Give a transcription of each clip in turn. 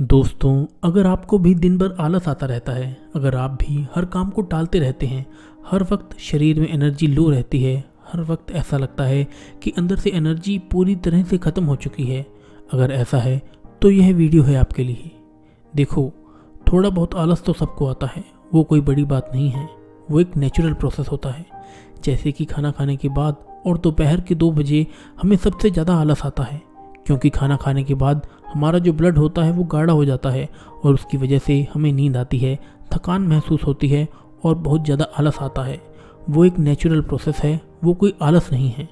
दोस्तों, अगर आपको भी दिन भर आलस आता रहता है, अगर आप भी हर काम को टालते रहते हैं, हर वक्त शरीर में एनर्जी लो रहती है, हर वक्त ऐसा लगता है कि अंदर से एनर्जी पूरी तरह से ख़त्म हो चुकी है, अगर ऐसा है तो यह वीडियो है आपके लिए। देखो, थोड़ा बहुत आलस तो सबको आता है, वो कोई बड़ी बात नहीं है, वो एक नेचुरल प्रोसेस होता है। जैसे कि खाना खाने के बाद और दोपहर के 2 बजे हमें सबसे ज़्यादा आलस आता है, क्योंकि खाना खाने के बाद हमारा जो ब्लड होता है वो गाढ़ा हो जाता है और उसकी वजह से हमें नींद आती है, थकान महसूस होती है और बहुत ज़्यादा आलस आता है। वो एक नेचुरल प्रोसेस है, वो कोई आलस नहीं है।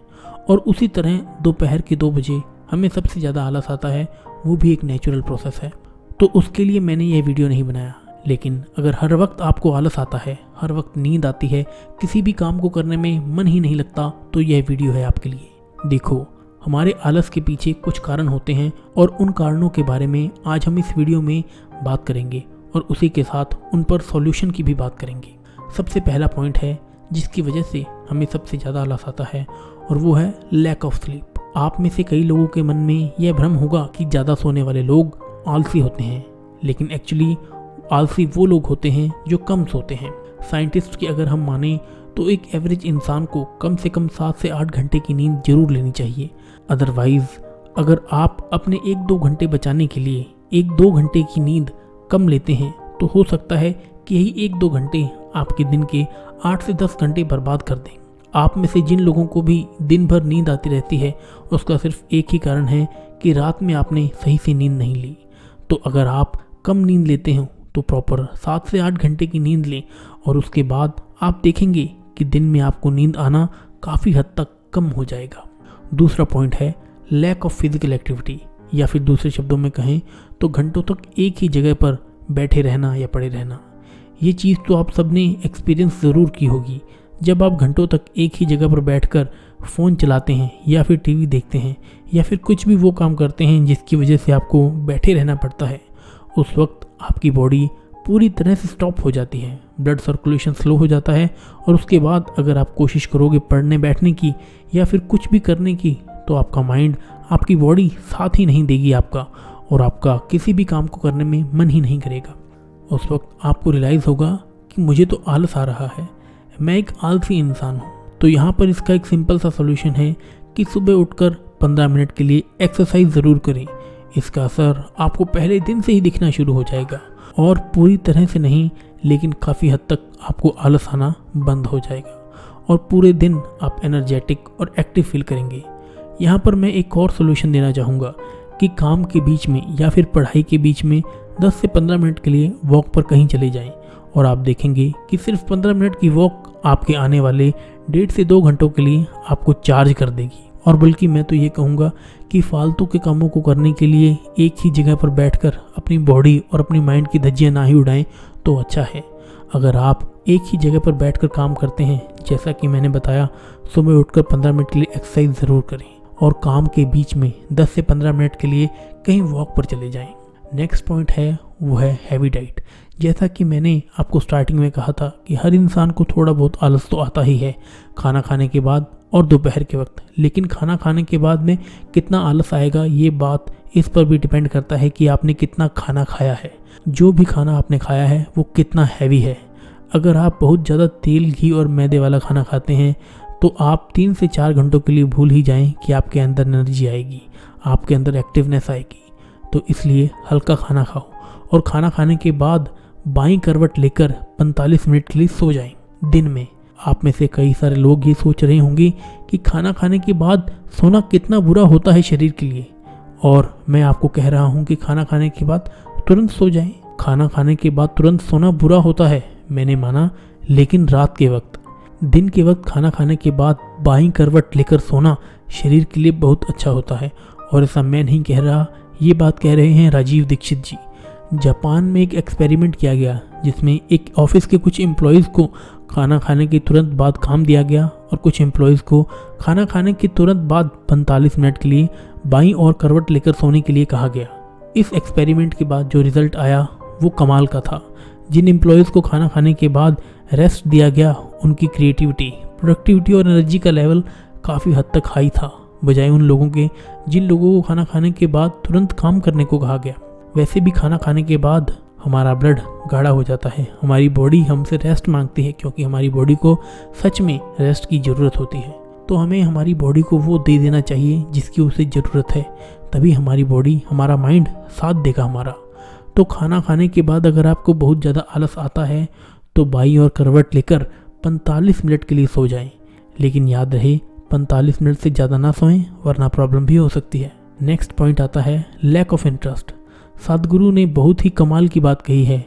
और उसी तरह दोपहर के 2 बजे हमें सबसे ज़्यादा आलस आता है, वो भी एक नेचुरल प्रोसेस है। तो उसके लिए मैंने ये वीडियो नहीं बनाया। लेकिन अगर हर वक्त आपको आलस आता है, हर वक्त नींद आती है, किसी भी काम को करने में मन ही नहीं लगता, तो यह वीडियो है आपके लिए। देखो, हमारे आलस के पीछे कुछ कारण होते हैं और उन कारणों के बारे में आज हम इस वीडियो में बात करेंगे और उसी के साथ उन पर सॉल्यूशन की भी बात करेंगे। सबसे पहला पॉइंट है जिसकी वजह से हमें सबसे ज़्यादा आलस आता है, और वो है लैक ऑफ स्लीप। आप में से कई लोगों के मन में यह भ्रम होगा कि ज़्यादा सोने वाले लोग आलसी होते हैं, लेकिन एक्चुअली आलसी वो लोग होते हैं जो कम सोते हैं। साइंटिस्ट की अगर हम माने तो एक एवरेज इंसान को कम से कम 7 से 8 घंटे की नींद जरूर लेनी चाहिए। अदरवाइज़ अगर आप अपने 1-2 घंटे बचाने के लिए 1-2 घंटे की नींद कम लेते हैं, तो हो सकता है कि यही 1-2 घंटे आपके दिन के 8 से 10 घंटे बर्बाद कर दें। आप में से जिन लोगों को भी दिन भर नींद आती रहती है, उसका सिर्फ एक ही कारण है कि रात में आपने सही से नींद नहीं ली। तो अगर आप कम नींद लेते हो तो प्रॉपर 7 से 8 घंटे की नींद लें, और उसके बाद आप देखेंगे कि दिन में आपको नींद आना काफ़ी हद तक कम हो जाएगा। दूसरा पॉइंट है लैक ऑफ फिजिकल एक्टिविटी, या फिर दूसरे शब्दों में कहें तो घंटों तक एक ही जगह पर बैठे रहना या पड़े रहना। ये चीज़ तो आप सबने एक्सपीरियंस ज़रूर की होगी। जब आप घंटों तक एक ही जगह पर बैठकर फ़ोन चलाते हैं या फिर टीवी देखते हैं या फिर कुछ भी वो काम करते हैं जिसकी वजह से आपको बैठे रहना पड़ता है, उस वक्त आपकी बॉडी पूरी तरह से स्टॉप हो जाती है, ब्लड सर्कुलेशन स्लो हो जाता है, और उसके बाद अगर आप कोशिश करोगे पढ़ने बैठने की या फिर कुछ भी करने की, तो आपका माइंड, आपकी बॉडी साथ ही नहीं देगी आपका, और आपका किसी भी काम को करने में मन ही नहीं करेगा। उस वक्त आपको रियलाइज़ होगा कि मुझे तो आलस आ रहा है, मैं एक आलसी इंसान हूँ। तो यहाँ पर इसका एक सिंपल सा सोल्यूशन है कि सुबह उठकर 15 मिनट के लिए एक्सरसाइज ज़रूर करें। इसका असर आपको पहले दिन से ही दिखना शुरू हो जाएगा, और पूरी तरह से नहीं, लेकिन काफ़ी हद तक आपको आलस आना बंद हो जाएगा और पूरे दिन आप एनर्जेटिक और एक्टिव फील करेंगे। यहाँ पर मैं एक और सोल्यूशन देना चाहूँगा कि काम के बीच में या फिर पढ़ाई के बीच में 10 से 15 मिनट के लिए वॉक पर कहीं चले जाएं, और आप देखेंगे कि सिर्फ 15 मिनट की वॉक आपके आने वाले 1.5 से 2 घंटों के लिए आपको चार्ज कर देगी। और बल्कि मैं तो ये कहूँगा कि फालतू के कामों को करने के लिए एक ही जगह पर बैठकर अपनी बॉडी और अपनी माइंड की धज्जियाँ ना ही उड़ाएं तो अच्छा है। अगर आप एक ही जगह पर बैठकर काम करते हैं, जैसा कि मैंने बताया, सुबह उठकर 15 मिनट के लिए एक्सरसाइज ज़रूर करें, और काम के बीच में 10 से 15 मिनट के लिए कहीं वॉक पर चले जाएं। नेक्स्ट पॉइंट है वो है हैवी डाइट। जैसा कि मैंने आपको स्टार्टिंग में कहा था कि हर इंसान को थोड़ा बहुत आलस तो आता ही है खाना खाने के बाद और दोपहर के वक्त, लेकिन खाना खाने के बाद में कितना आलस आएगा ये बात इस पर भी डिपेंड करता है कि आपने कितना खाना खाया है। जो भी खाना आपने खाया है वो कितना हैवी है। अगर आप बहुत ज़्यादा तेल, घी और मैदे वाला खाना खाते हैं तो आप 3 से 4 घंटों के लिए भूल ही जाएं कि आपके अंदर एनर्जी आएगी, आपके अंदर एक्टिवनेस आएगी। तो इसलिए हल्का खाना खाओ, और खाना खाने के बाद बाईं करवट लेकर 45 मिनट के लिए सो जाएं। दिन में आप में से कई सारे लोग ये सोच रहे होंगे कि खाना खाने के बाद सोना कितना बुरा होता है शरीर के लिए, और मैं आपको कह रहा हूँ कि खाना खाने के बाद तुरंत सो जाएं। खाना खाने के बाद तुरंत सोना बुरा होता है, मैंने माना, लेकिन रात के वक्त, दिन के वक्त खाना खाने के बाद बाईं करवट लेकर सोना शरीर के लिए बहुत अच्छा होता है। और ऐसा मैं नहीं कह रहा, ये बात कह रहे हैं राजीव दीक्षित जी। जापान में एक एक्सपेरिमेंट किया गया जिसमें एक ऑफिस के कुछ एम्प्लॉयज़ को खाना खाने के तुरंत बाद काम दिया गया, और कुछ एम्प्लॉयज़ को खाना खाने के तुरंत बाद 45 मिनट के लिए बाईं और करवट लेकर सोने के लिए कहा गया। इस एक्सपेरिमेंट के बाद जो रिज़ल्ट आया वो कमाल का था। जिन एम्प्लॉयज़ को खाना खाने के बाद रेस्ट दिया गया, उनकी क्रिएटिविटी, प्रोडक्टिविटी और एनर्जी का लेवल काफ़ी हद तक हाई था, बजाय उन लोगों के जिन लोगों को खाना खाने के बाद तुरंत काम करने को कहा गया। वैसे भी खाना खाने के बाद हमारा ब्लड गाढ़ा हो जाता है, हमारी बॉडी हमसे रेस्ट मांगती है क्योंकि हमारी बॉडी को सच में रेस्ट की ज़रूरत होती है। तो हमें हमारी बॉडी को वो दे देना चाहिए जिसकी उसे ज़रूरत है, तभी हमारी बॉडी, हमारा माइंड साथ देगा हमारा। तो खाना खाने के बाद अगर आपको बहुत ज़्यादा आलस आता है तो बाईं ओर करवट लेकर 45 मिनट के लिए सो जाएं, लेकिन याद रहे 45 मिनट से ज़्यादा ना सोएं वरना प्रॉब्लम भी हो सकती है। नेक्स्ट पॉइंट आता है लैक ऑफ इंटरेस्ट। सद्गुरु ने बहुत ही कमाल की बात कही है,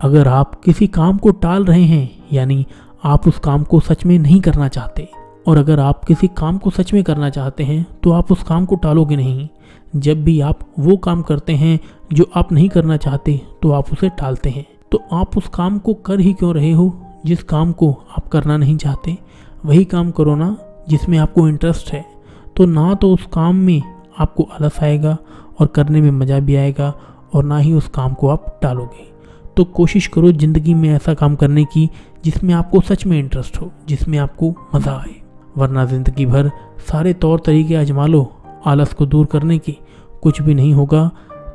अगर आप किसी काम को टाल रहे हैं यानी आप उस काम को सच में नहीं करना चाहते, और अगर आप किसी काम को सच में करना चाहते हैं तो आप उस काम को टालोगे नहीं। जब भी आप वो काम करते हैं जो आप नहीं करना चाहते तो आप उसे टालते हैं। तो आप उस काम को कर ही क्यों रहे हो जिस काम को आप करना नहीं चाहते? वही काम करो ना जिसमें आपको इंटरेस्ट है। तो ना तो उस काम में आपको आलस आएगा और करने में मज़ा भी आएगा, और ना ही उस काम को आप टालोगे। तो कोशिश करो ज़िंदगी में ऐसा काम करने की जिसमें आपको सच में इंटरेस्ट हो, जिसमें आपको मज़ा आए, वरना ज़िंदगी भर सारे तौर तरीके आजमा लो आलस को दूर करने की, कुछ भी नहीं होगा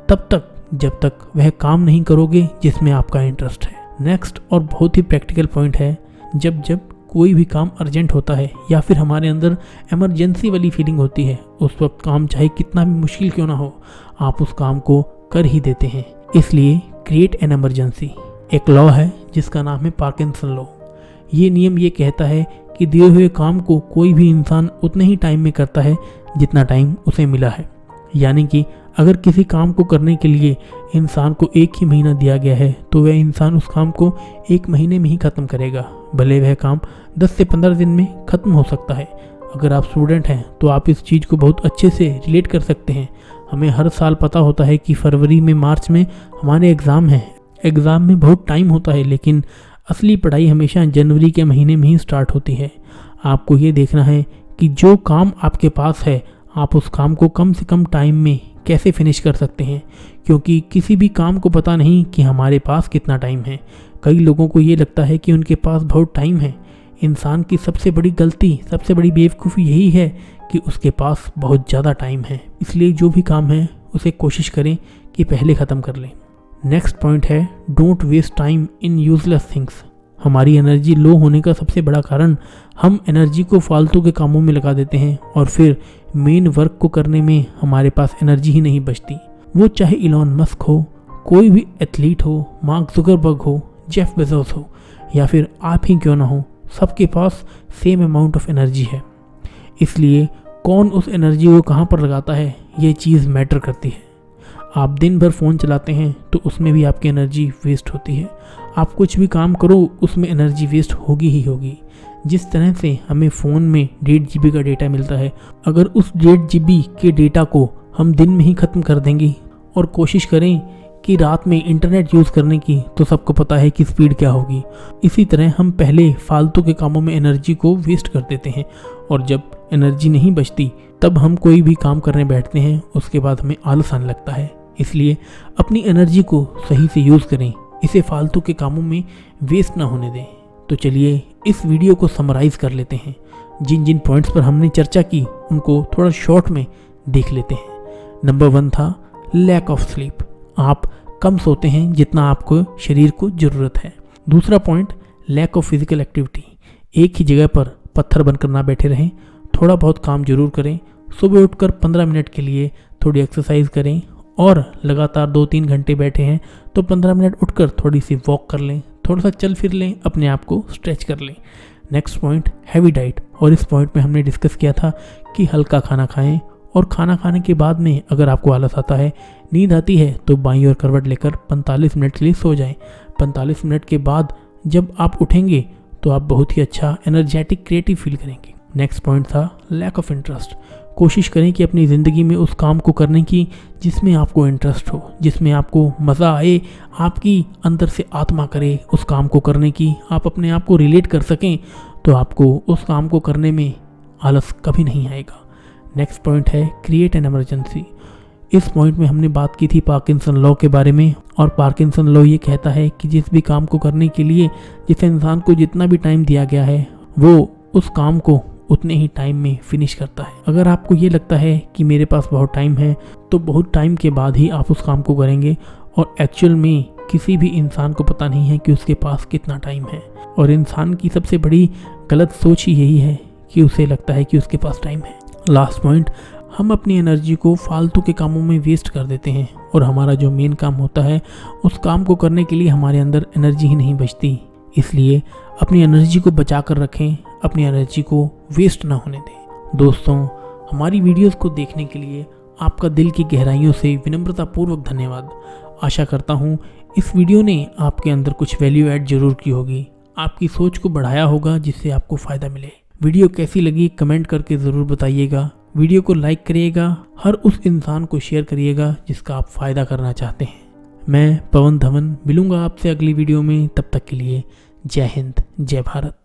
तब तक जब तक वह काम नहीं करोगे जिसमें आपका इंटरेस्ट है। नेक्स्ट और बहुत ही प्रैक्टिकल पॉइंट है, जब जब कोई भी काम अर्जेंट होता है या फिर हमारे अंदर इमरजेंसी वाली फीलिंग होती है, उस वक्त काम चाहे कितना भी मुश्किल क्यों ना हो, आप उस काम को कर ही देते हैं। इसलिए क्रिएट एन इमरजेंसी एक लॉ है जिसका नाम है पार्किंसन लॉ। ये नियम ये कहता है कि दिए हुए काम को कोई भी इंसान उतने ही टाइम में करता है जितना टाइम उसे मिला है। यानी कि अगर किसी काम को करने के लिए इंसान को 1 ही महीना दिया गया है तो वह इंसान उस काम को 1 महीने में ही ख़त्म करेगा, भले वह काम 10 से 15 दिन में ख़त्म हो सकता है। अगर आप स्टूडेंट हैं तो आप इस चीज़ को बहुत अच्छे से रिलेट कर सकते हैं। हमें हर साल पता होता है कि फरवरी में, मार्च में हमारे एग्ज़ाम हैं, एग्ज़ाम में बहुत टाइम होता है, लेकिन असली पढ़ाई हमेशा जनवरी के महीने में ही स्टार्ट होती है। आपको ये देखना है कि जो काम आपके पास है आप उस काम को कम से कम टाइम में कैसे फिनिश कर सकते हैं, क्योंकि किसी भी काम को पता नहीं कि हमारे पास कितना टाइम है। कई लोगों को ये लगता है कि उनके पास बहुत टाइम है। इंसान की सबसे बड़ी गलती, सबसे बड़ी बेवकूफ़ी यही है कि उसके पास बहुत ज़्यादा टाइम है। इसलिए जो भी काम है उसे कोशिश करें कि पहले ख़त्म कर लें। नेक्स्ट पॉइंट है don't waste time in useless things. हमारी एनर्जी लो होने का सबसे बड़ा कारण हम एनर्जी को फालतू के कामों में लगा देते हैं और फिर मेन वर्क को करने में हमारे पास एनर्जी ही नहीं बचती। वो चाहे इलॉन मस्क हो, कोई भी एथलीट हो, मार्क जुकरबर्ग हो, जेफ बेजोस हो, या फिर आप ही क्यों ना हो, सबके पास सेम अमाउंट ऑफ एनर्जी है। इसलिए कौन उस एनर्जी को कहाँ पर लगाता है ये चीज़ मैटर करती है। आप दिन भर फ़ोन चलाते हैं तो उसमें भी आपकी एनर्जी वेस्ट होती है। आप कुछ भी काम करो उसमें एनर्जी वेस्ट होगी ही होगी। जिस तरह से हमें फ़ोन में 1.5 GB का डेटा मिलता है, अगर उस 1.5 GB के डेटा को हम दिन में ही ख़त्म कर देंगे और कोशिश करें कि रात में इंटरनेट यूज़ करने की, तो सबको पता है कि स्पीड क्या होगी। इसी तरह हम पहले फालतू के कामों में एनर्जी को वेस्ट कर देते हैं और जब एनर्जी नहीं बचती तब हम कोई भी काम करने बैठते हैं, उसके बाद हमें आलस आने लगता है। इसलिए अपनी एनर्जी को सही से यूज़ करें, इसे फालतू के कामों में वेस्ट ना होने दें। तो चलिए इस वीडियो को समराइज़ कर लेते हैं। जिन जिन पॉइंट्स पर हमने चर्चा की उनको थोड़ा शॉर्ट में देख लेते हैं। नंबर 1 था लैक ऑफ स्लीप। आप कम सोते हैं जितना आपको शरीर को ज़रूरत है। दूसरा point lack of physical activity. एक ही जगह पर पत्थर बनकर ना बैठे रहें, थोड़ा बहुत काम जरूर करें। सुबह उठकर 15 मिनट के लिए थोड़ी एक्सरसाइज करें और लगातार 2-3 घंटे बैठे हैं तो 15 मिनट उठकर थोड़ी सी वॉक कर लें, थोड़ा सा चल फिर लें, अपने आप को स्ट्रेच कर लें। नेक्स्ट पॉइंट हैवी डाइट, और इस पॉइंट में हमने डिस्कस किया था कि हल्का खाना खाएं और खाना खाने के बाद में अगर आपको आलस आता है, नींद आती है, तो बाईं ओर करवट लेकर 45 मिनट के लिए सो जाएं। 45 मिनट के बाद जब आप उठेंगे तो आप बहुत ही अच्छा एनर्जेटिक क्रिएटिव फील करेंगे। नेक्स्ट पॉइंट था लैक ऑफ इंटरेस्ट। कोशिश करें कि अपनी ज़िंदगी में उस काम को करने की जिसमें आपको इंटरेस्ट हो, जिसमें आपको मज़ा आए, आपकी अंदर से आत्मा करे उस काम को करने की, आप अपने आप को रिलेट कर सकें, तो आपको उस काम को करने में आलस कभी नहीं आएगा। नेक्स्ट पॉइंट है क्रिएट एन इमरजेंसी। इस पॉइंट में हमने बात की थी पार्किंसन लॉ के बारे में, और पार्किंसन लॉ ये कहता है कि जिस भी काम को करने के लिए जिस इंसान को जितना भी टाइम दिया गया है वो उस काम को उतने ही टाइम में फिनिश करता है। अगर आपको ये लगता है कि मेरे पास बहुत टाइम है, तो बहुत टाइम के बाद ही आप उस काम को करेंगे, और एक्चुअल में किसी भी इंसान को पता नहीं है कि उसके पास कितना टाइम है। और इंसान की सबसे बड़ी गलत सोच ही यही है कि उसे लगता है कि उसके पास टाइम है। लास्ट पॉइंट, हम अपनी एनर्जी को फालतू के कामों में वेस्ट कर देते हैं, और हमारा जो मेन काम होता है उस काम को करने के लिए हमारे अंदर एनर्जी ही नहीं बचती। इसलिए अपनी एनर्जी को बचा कर रखें, अपनी एनर्जी को वेस्ट ना होने दें। दोस्तों, हमारी वीडियोस को देखने के लिए आपका दिल की गहराइयों से विनम्रतापूर्वक धन्यवाद। आशा करता हूँ इस वीडियो ने आपके अंदर कुछ वैल्यू ऐड जरूर की होगी, आपकी सोच को बढ़ाया होगा, जिससे आपको फ़ायदा मिले। वीडियो कैसी लगी कमेंट करके ज़रूर बताइएगा। वीडियो को लाइक करिएगा, हर उस इंसान को शेयर करिएगा जिसका आप फ़ायदा करना चाहते हैं। मैं पवन धवन मिलूँगा आपसे अगली वीडियो में। तब तक के लिए जय हिंद, जय भारत।